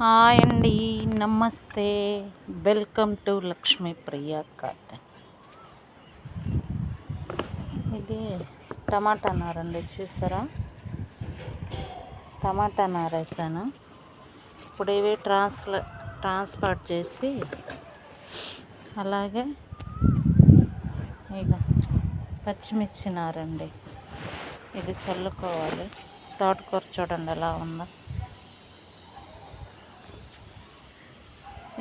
Hi అండి, నమస్తే. Welcome to Lakshmi Priya garden. ఇది టమాటా నారండి, చూసారా? టమాటా నార వేసాను. ఇప్పుడు ఇవి ట్రాన్స్పోర్ట్ చేసి అలాగే ఇక పచ్చిమిర్చి నారండి, ఇది చల్లుకోవాలి. తోటకూర చూడండి ఎలా ఉందో.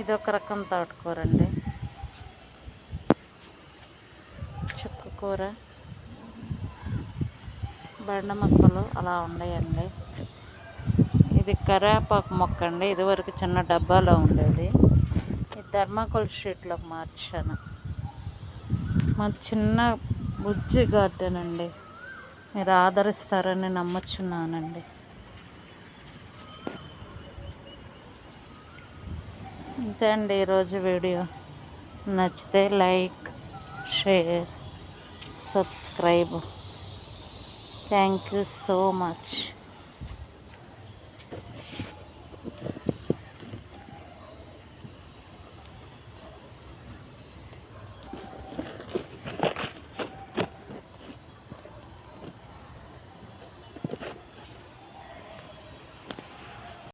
ఇది ఒక రకం తోటకూర అండి, చుక్కకూర, బెండ మొక్కలు అలా ఉన్నాయండి. ఇది కరివేపాకు మొక్క అండి, ఇదివరకు చిన్న డబ్బాలో ఉండేది. ఇది ధర్మాకోల్ షీట్లోకి మార్చాను. మా చిన్న బుజ్జి గార్డెన్ అండి, మీరు ఆదరిస్తారని నమ్ముచున్నానండి. అంతే అండి ఈరోజు వీడియో. నచ్చితే like, share, subscribe. Thank you so much.